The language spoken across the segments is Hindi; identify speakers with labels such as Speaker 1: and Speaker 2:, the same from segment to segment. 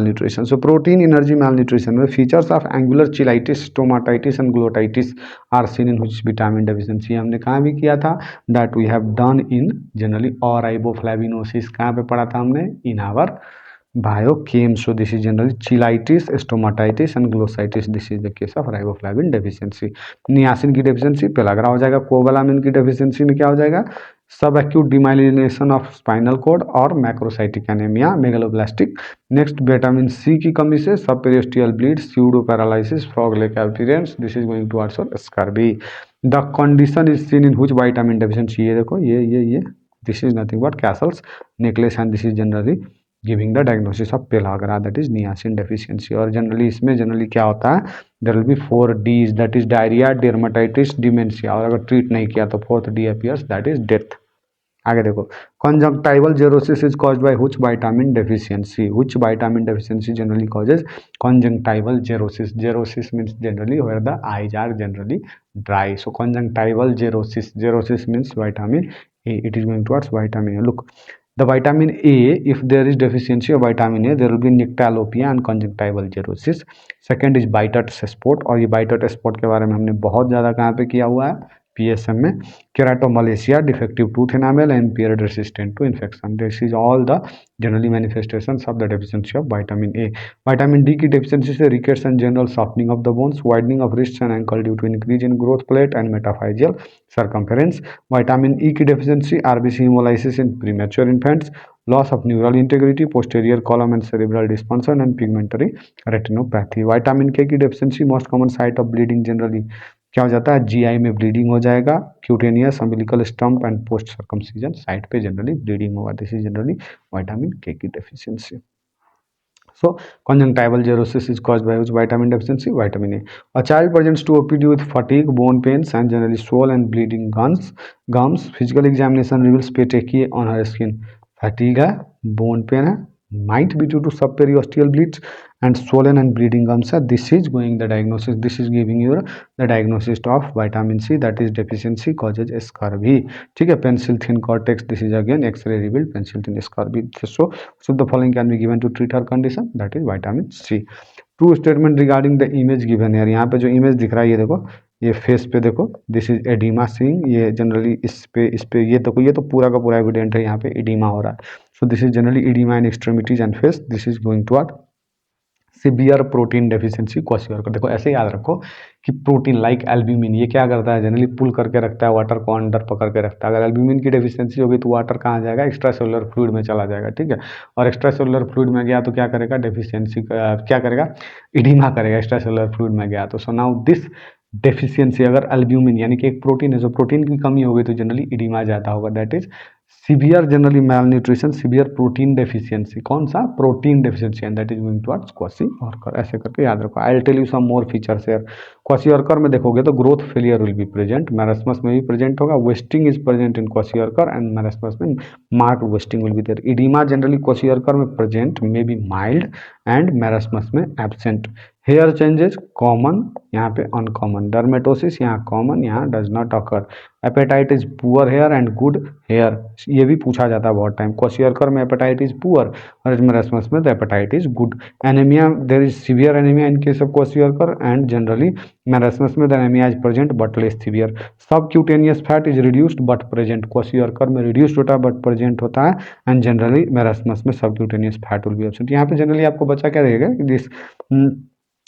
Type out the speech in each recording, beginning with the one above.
Speaker 1: malnutrition. So protein energy malnutrition में features of angular cheilitis, stomatitis and glotitis are seen in which vitamin deficiency. हमने कहाँ भी किया था that we have done in generally और riboflavinosis कहाँ पे पढ़ा था हमने in our biochem. So this is generally cheilitis, stomatitis and glossitis. This is the case of riboflavin deficiency. Niacin की डेफिशिएंसी पेलाग्रा हो जाएगा. कोबालामिन की डेफिशिएंसी में क्या हो जाएगा? Subacute demyelination of spinal cord और macrocytic anaemia, megaloblastic. Next vitamin C की कमी से subperiosteal bleed, pseudo paralysis, frog leg appearance. This is going towards और scurvy. The condition is seen in which vitamin deficiency. ये देखो ये this is nothing but Casal's necklace and this is generally giving the diagnosis of pellagra that is niacin deficiency. और जनरली इसमें जनरली क्या होता है, there will be 4 Ds that is diarrhoea, dermatitis, dementia. और अगर ट्रीट नहीं किया तो 4th D appears that is death. आगे देखो, conjunctival xerosis is caused by which vitamin deficiency. Which vitamin deficiency generally causes conjunctival xerosis. Xerosis means generally where the eyes are generally dry. So conjunctival xerosis, xerosis means vitamin A. It is going towards vitamin A. Look, the vitamin A, if there is deficiency of vitamin A, there will be nyctalopia and conjunctival gerosis. Second is Bitot spot. और ये Bitot spot के बारे में हमने बहुत ज़्यादा कहाँ पे किया हुआ है, PSM में. Keratomalaysia, defective tooth enamel and period resistant to infection. This is all the generally manifestations of the deficiency of vitamin A. Vitamin D की deficiency से rickets and general softening of the bones, widening of wrists and ankle due to increase in growth plate and metaphyseal circumference. Vitamin E की deficiency, RBC hemolysis in premature infants, loss of neural integrity, posterior column and cerebral dysfunction and pigmentary retinopathy. Vitamin K की deficiency, most common site of bleeding generally क्या हो जाता है, GI में ब्लीडिंग हो जाएगा. Cutaneous, umbilical stump and post circumcision site पे जनरली ब्लीडिंग होगा. This is generally vitamin K की डेफिशिएंसी. So conjunctival gerosis is caused by which vitamin deficiency? Vitamin A. A child presents to OPD with fatigue, bone pains and generally swollen and bleeding gums. Physical examination reveals petechia on her skin. Fatigue है, bone pain है, might be due to subperiosteal bleeds and swollen and bleeding gums. This is going the diagnosis. This is giving you the diagnosis of vitamin C, that is deficiency causes scurvy. ठीक है, pencil thin cortex. This is again X-ray revealed pencil thin scurvy. So the following can be given to treat her condition, that is vitamin C. True statement regarding the image given here. यहाँ पे जो इमेज दिख रहा है ये देखो, ये फेस पे देखो, दिस इज एडिमा सीइंग. ये जनरली इस पे ये तो पूरा का पूरा एविडेंट है, यहाँ पे एडिमा हो रहा है. So this is generally oedema in extremities and face. This is going toward severe protein deficiency kwashiorkor. देखो ऐसे याद रखो कि प्रोटीन लाइक एल्ब्यूमिन ये क्या करता है, जनरली पुल करके रखता है वाटर को, अंडर पकड़ के रखता है. अगर एल्ब्यूमिन की डेफिशिएंसी होगी तो वाटर कहाँ जाएगा, एक्स्ट्रा सेलुलर फ्लूइड में चला जाएगा. ठीक है, और एक्स्ट्रा सेलुलर फ्लूइड में गया तो क्या करेगा, डेफिशिएंसी क्या करेगा, एडिमा करेगा. एक्स्ट्रा सेलुलर फ्लूइड में गया तो सो नाउ दिस डेफिशिएंसी, अगर एल्ब्यूमिन यानी कि एक प्रोटीन है, जो प्रोटीन की कमी होगी तो जनरली एडिमा ज़्यादा होगा. That is severe generally malnutrition, severe protein deficiency. कौन सा, protein deficiency, and that is going towards kwashiorkor. ऐसे करके याद रखो. I will tell you some more features here. Kwashiorkor में देखोगे तो growth failure will be present, marasmus में भी प्रेजेंट होगा. Wasting is present in kwashiorkor and marasmus में marked wasting will be there. Oedema generally kwashiorkor में present, may be mild and marasmus में एब्सेंट. हेयर चेंजेस कॉमन, यहाँ पे अनकॉमन. डर्मेटोसिस यहाँ कॉमन, यहाँ does not occur. Appetite is poor here and good here. ये भी पूछा जाता है बहुत टाइम. क्वाशियोरकर में एपेटाइट इज पुअर और मैरस्मस में the appetite is good. Anaemia, there is severe anaemia in case of kwashiorkor and generally marasmus में the anaemia is present but less severe. Subcutaneous fat is reduced but present. Kwashiorkor में रिड्यूस्ड होता है बट प्रेजेंट होता है, एंड जनरली मैरस्मस में subcutaneous fat will be absent. यहाँ पे जनरली आपको बच्चा क्या रहेगा, दिस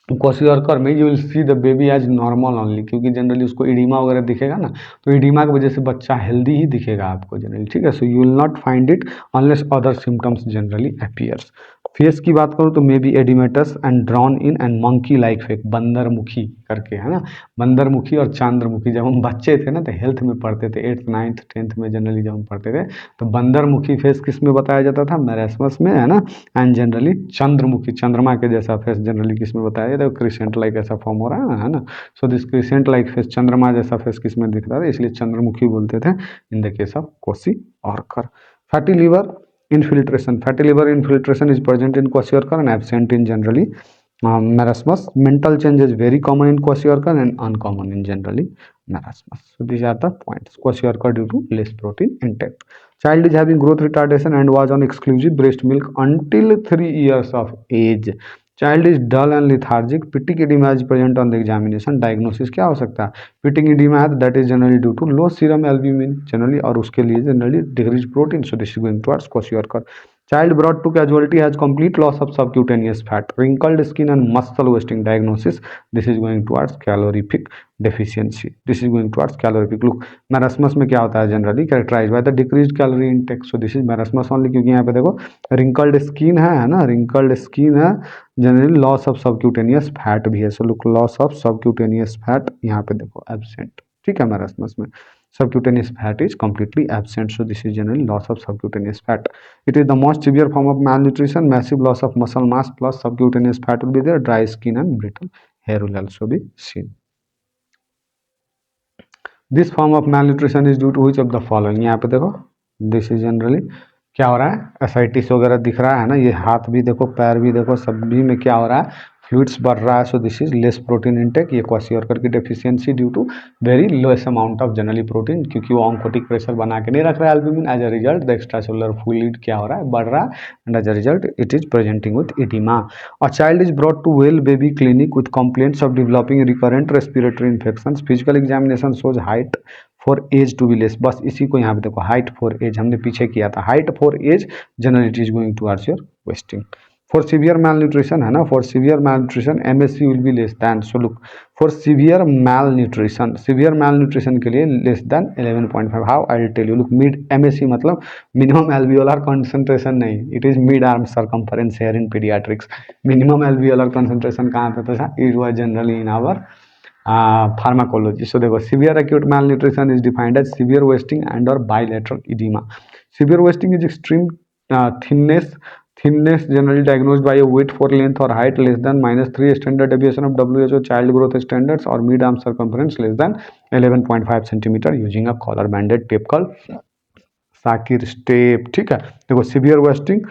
Speaker 1: क्वाशियोरकर में you will see the baby as normal only, क्योंकि जनरली उसको एडिमा वगैरह दिखेगा ना, तो एडिमा की वजह से बच्चा हेल्दी ही दिखेगा आपको जनरली. ठीक है, so you will not find it unless other symptoms generally appears. Face की बात करूँ तो may be oedematous and drawn in and monkey like face, बंदरमुखी करके है ना. बंदरमुखी और चंद्रमुखी, जब हम बच्चे थे ना तो हेल्थ में पढ़ते थे 8th 9th 10th में जनरली जब हम पढ़ते थे, तो बंदरमुखी फेस किस में बताया जाता था, मैरस्मस में है ना. एंड जनरली चंद्रमुखी, चंद्रमा के जैसा फेस जनरली किस में बताया जाता है, क्रिसेंट लाइक ऐसा फॉर्म हो रहा है ना. So this crescent like face, चंद्रमा जैसा फेस किस में दिख रहा था, इसलिए चंद्रमुखी बोलते थे in the case of kwashiorkor. Fatty liver infiltration. Fatty liver infiltration is present in kwashiorkor and absent in generally marasmus. Mental change is very common in kwashiorkor and uncommon in generally marasmus. So these are the points. Kwashiorkor due to less protein intake. Child is having growth retardation and was on exclusive breast milk until 3 years of age. Child is dull and lethargic. Pitting edema is present on the examination. Diagnosis क्या हो सकता है? Pitting edema that is generally due to low serum albumin generally, और उसके लिए generally decreased protein. So this is going towards kwashiorkor. Child brought to casualty has complete loss of subcutaneous fat, wrinkled skin and muscle wasting. Diagnosis, this is going towards calorific deficiency. This is going towards calorific. Look, marasmus में क्या होता है generally? Characterize by the decreased calorie intake. So this is marasmus only, क्योंकि यहाँ पे देखो wrinkled स्किन है ना, wrinkled स्किन है, generally loss of subcutaneous fat भी है. So look, loss of subcutaneous fat यहाँ पे देखो एब्सेंट. ठीक है, marasmus में subcutaneous fat is completely absent. So this is generally loss of subcutaneous fat. It is the most severe form of malnutrition. Massive loss of muscle mass plus subcutaneous fat will be there. Dry skin and brittle hair will also be seen. This form of malnutrition is due to which of the following? यहाँ पे देखो, this is generally क्या हो रहा है? एसाइटिस वगैरह दिख रहा है ना, ये हाथ भी देखो, पैर भी देखो, सभी में क्या हो रहा है? फ्लूइड्स बढ़ रहा है. So this is less protein intake. ये क्वाशियोरकर की deficiency due to very lowest amount of generally protein, क्योंकि वो ऑन्कोटिक प्रेशर बना के नहीं रख रहा है albumin. As a result the extracellular fluid क्या हो रहा है? बढ़ रहा है, and as a result it is presenting with oedema. A child is brought to well baby clinic with complaints of developing recurrent respiratory infections. Physical examination shows height for age to be less. बस इसी को यहाँ पे देखो, हाइट फॉर एज हमने पीछे किया था. Height for age generally it is going towards your wasting. For severe malnutrition है ना, for severe malnutrition MSC will be less than. So look, for severe malnutrition के लिए less than 11.5. How? I will tell you. Look, mid MSC मतलब मिनिमम एल्वियोलर कंसंट्रेशन नहीं, it is mid arm circumference here in paediatrics. Minimum alveolar concentration कहाँ पे था? It was generally in our pharmacology. So देखो, severe acute malnutrition is defined as severe wasting and or bilateral edema. Severe wasting is extreme thinness generally diagnosed by a weight for length or height less than -3 standard deviation of WHO child growth standards or mid arm circumference less than 11.5 centimeter using a collar banded tape called Sakir's tape. ठीक है, देखो severe wasting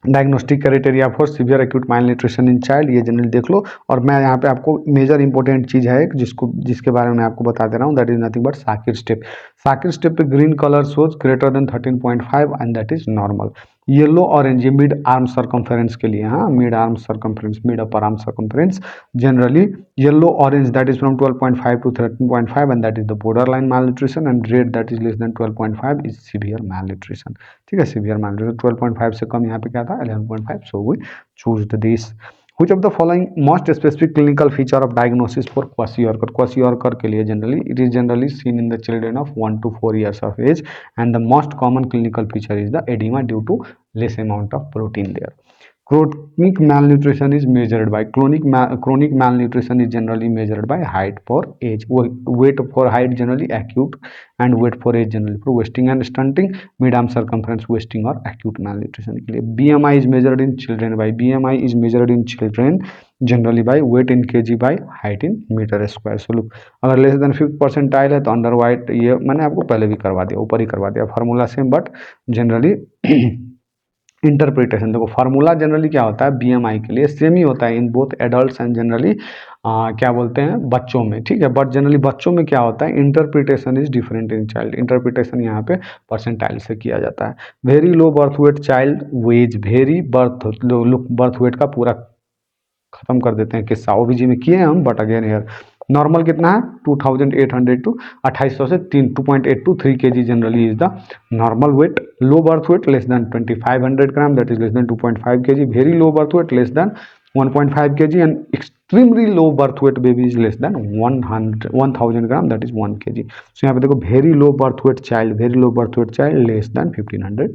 Speaker 1: diagnostic criteria for severe acute malnutrition in child, ये जनरली देख लो. और मैं यहाँ पे आपको मेजर इंपॉर्टेंट चीज़ है जिसके बारे में मैं आपको बता दे रहा हूँ, that is nothing but Shakir step. Shakir step पे green colour shows greater than 13.5 and that is normal. Yellow orange ये मिड आर्म सर्कम्फरेंस के लिए, हाँ, mid arm circumference, mid upper arm circumference generally yellow orange that is from 12.5 to 13.5 and that is the border line malnutrition, and red that is less than 12.5 is severe malnutrition. ठीक है, सीवियर मालन्यूट्रिशन 12.5 से कम, यहाँ पे क्या था? 11.5. So we choose this. Which of the following most specific clinical feature of diagnosis for kwashiorkor? Kwashiorkor के लिए generally it is generally seen in the children of 1 to 4 years of age, and the most common clinical feature is the edema due to less amount of protein there. Chronic malnutrition is measured by chronic malnutrition is generally measured by height for age. Weight for height generally acute, and weight for age generally for wasting and stunting, mid arm circumference wasting or acute malnutrition के लिए. BMI is measured in children by generally by weight in kg by height in meter square. So look, अगर लेस देन 5th परसेंटाइल है तो अंडर वाइट, ये मैंने आपको पहले भी करवा दिया, ऊपर ही करवा दिया, formula same but generally interpretation. देखो, फार्मूला जनरली क्या होता है बीएमआई के लिए सेम ही होता है in both adults and generally क्या बोलते हैं बच्चों में. ठीक है, बट जनरली बच्चों में क्या होता है, interpretation is different in child. Interpretation यहाँ पे परसेंटाइल से किया जाता है. Very low birth weight child weighs, very birth weight का पूरा खत्म कर देते हैं किस्सा, ओबीजी में किए हैं हम, बट अगेन हेयर नॉर्मल कितना है 2800 टू 2800 से 2.8 to 3 kg generally is the normal weight. Low birth weight less than 2500 gram that is less then 2.5 kg. Very low birth weight less than 1.5 kg and extremely low birth weight baby is less than 1000 gram that is 1 kg. So यहाँ पे देखो very low birth weight child less than 1500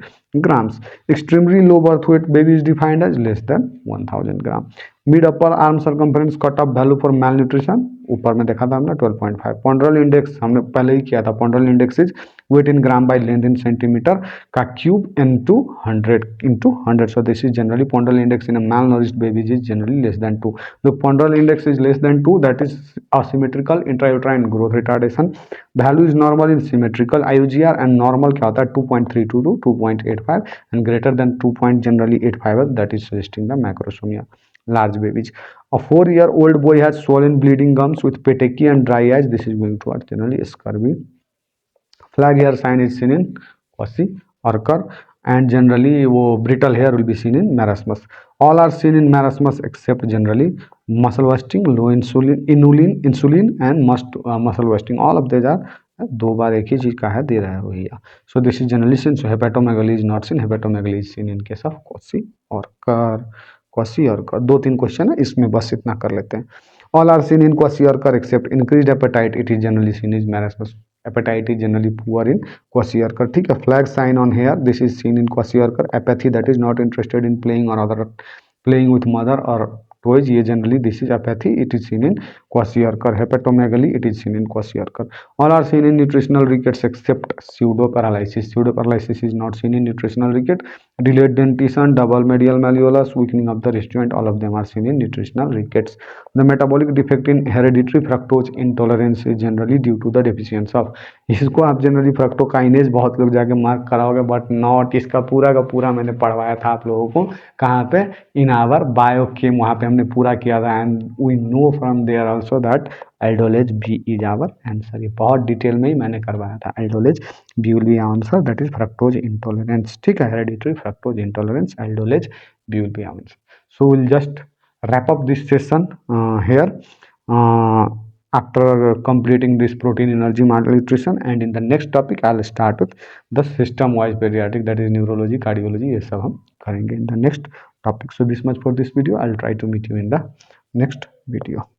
Speaker 1: grams. Extremely low birth weight baby is defined as less than 1000 gram. Mid upper arm circumference cut off value for malnutrition ऊपर में देखा था हमने 12.5. Ponderal index हमने पहले ही किया था. Ponderal index is weight in gram by length in centimeter का cube into 100. So this is generally ponderal index in a malnourished baby is generally less than 2. The ponderal index is less than 2, that is asymmetrical intrauterine growth retardation. Value is normal in symmetrical IUGR and normal क्या होता है 2.32 to 2.85 and greater than 2. Generally 85 that is suggesting the macrosomia. Large babies. A 4-year-old boy has swollen bleeding gums with petechiae and dry eyes. This is going towards generally scurvy. Flag hair sign is seen in क्वासी-ऑर्कर, and generally वो brittle hair will be seen in marasmus. All are seen in marasmus except generally muscle wasting, low insulin and muscle wasting. All of these are दो बार एक ही चीज का है दे रहा है भैया. So this is generally seen. So hepatomegaly is not seen. Hepatomegaly is seen in case of क्वासी-ऑर्कर. दो तीन क्वेश्चन है इसमें, बस इतना कर लेते हैं. All are seen in क्वासी-ऑर्कर except increased appetite. It is generally seen in marasmus. Appetite is generally poor in क्वासी-ऑर्कर. ठीक है. Flag sign on hair. This is seen in क्वासी-ऑर्कर. Apathy, that is not interested in playing or other playing with mother or toys. ये generally this is apathy. It is seen in क्वासी-ऑर्कर. Hepatomegaly, it is seen in क्वासी-ऑर्कर. All are seen in nutritional rickets except pseudoparalysis. Pseudoparalysis is not seen in nutritional ricket. Delayed dentition, double medial malleolus, weakening of the wrist joint, all of them are seen in nutritional rickets. The metabolic defect in hereditary fructose intolerance is generally due to the deficiency of. इसको आप जनरली फ्रक्टोकाइनेज बहुत लोग जाके मार्क कराओगे, बट नॉट. इसका पूरा का पूरा मैंने पढ़वाया था आप लोगों को. कहाँ पे? इन आवर बायोकेम, वहाँ पे हमने पूरा किया था. And we know from there also that aldolase B is our answer. ये बहुत डिटेल में ही मैंने करवाया था. Aldolase B will be answer, that is fructose intolerance. ठीक है, hereditary fructose intolerance, aldolase B will be answer. So will just wrap up this session here after completing this protein energy malnutrition, and in the next topic I'll start with the system wise pediatric, that is neurology, cardiology. ये सब हम करेंगे in the next topic. So this much for this video. I'll try to meet you in the next video.